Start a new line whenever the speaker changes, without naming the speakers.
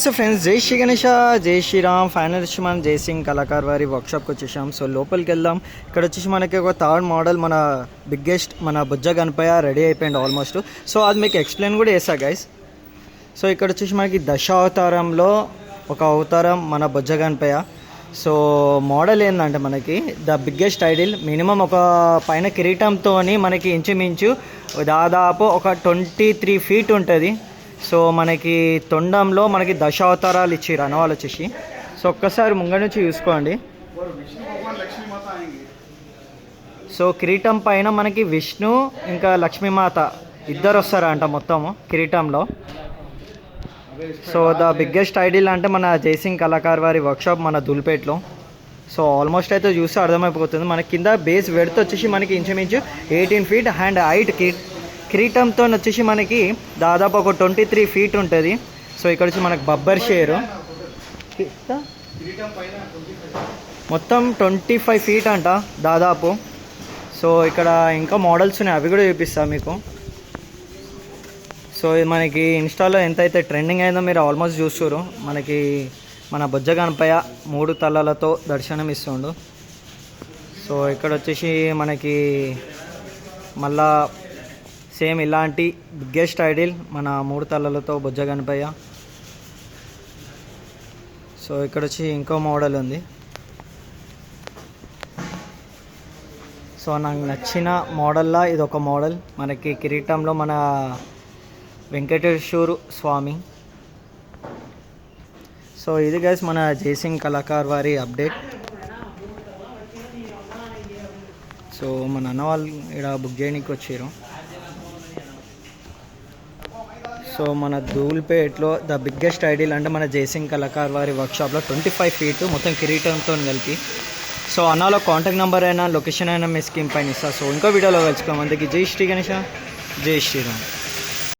నమస్తే ఫ్రెండ్స్, జై శ్రీ గణేష, జై శ్రీరామ్. ఫైనల్ వచ్చి మనం జయసింగ్ కళాకార్ వారి వర్క్షాప్కి వచ్చేసాం. సో లోపలికి వెళ్దాం. ఇక్కడ వచ్చేసి మనకి ఒక థర్డ్ మోడల్, మన బిగ్గెస్ట్ మన బుజ్జ గణపయ్య రెడీ అయిపోయింది ఆల్మోస్ట్. సో అది మీకు ఎక్స్ప్లెయిన్ కూడా చేస్తా గైస్. సో ఇక్కడ వచ్చేసి మనకి దశావతారంలో ఒక అవతారం మన బుజ్జ గణపయ్య. సో మోడల్ ఏంటంటే మనకి ద బిగ్గెస్ట్ ఐడిల్, మినిమం ఒక పైన కిరీటంతో మనకి ఇంచుమించు దాదాపు ఒక 23 feet ఉంటుంది. సో మనకి తొండంలో మనకి దశావతారాలు ఇచ్చారు అన్నవాళ్ళు వచ్చేసి. సో ఒక్కసారి ముంగ నుంచి చూసుకోండి. సో కిరీటం పైన మనకి విష్ణు ఇంకా లక్ష్మీమాత ఇద్దరు వస్తారంట మొత్తము కిరీటంలో. సో ద బిగ్గెస్ట్ ఐడిల్ అంటే మన జయసింగ్ కళాకార్ వారి వర్క్షాప్ మన దుల్పేట్లో. సో ఆల్మోస్ట్ అయితే చూస్తే అర్థమైపోతుంది. మన కింద బేస్ వెడత్ వచ్చేసి మనకి ఇంచుమించు 18 feet అండ్ హైట్ కిరీటంతో వచ్చేసి మనకి దాదాపు ఒక 23 feet ఉంటుంది. సో ఇక్కడ వచ్చి మనకి బబ్బర్ షేరు మొత్తం 25 feet అంట దాదాపు. సో ఇక్కడ ఇంకా మోడల్స్ ఉన్నాయి, అవి కూడా చూపిస్తాను మీకు. సో ఇది మనకి ఇన్స్టాలో ఎంతైతే ట్రెండింగ్ అయిందో మీరు ఆల్మోస్ట్ చూస్తారు. మనకి మన బుజ్జ గణపయ్య 3 తలలతో దర్శనం ఇస్తుండు. సో ఇక్కడ వచ్చేసి మనకి మళ్ళా సేమ్ ఇలాంటి బిగ్గెస్ట్ ఐడిల్ మన 3 తలలతో బుజ్జ గణపయ్య. సో ఇక్కడ వచ్చి ఇంకో మోడల్ ఉంది. సో నాకు నచ్చిన మోడల్లా ఇది ఒక మోడల్. మనకి కిరీటంలో మన వెంకటేశ్వర స్వామి. సో ఇది గైస్ మన జయసింగ్ కళాకార్ వారి అప్డేట్. సో మన అన్న వాళ్ళు ఇక్కడ బుక్ చేయడానికి వచ్చారు. సో మన ధూల్పేట్లో ద బిగ్గెస్ట్ ఐడిల్ అంటే మన జయసింగ్ కళాకార్ వారి వర్క్షాప్లో 25 feet మొత్తం కిరీటంతో కలిపి. సో అన్నలో కాంటాక్ట్ నెంబర్ అయినా లొకేషన్ అయినా మీ స్క్రీన్ పైన ఇస్తా. సో ఇంకో వీడియోలో కలుసుకోమందికి జై శ్రీ గణేష, జై శ్రీరామ్.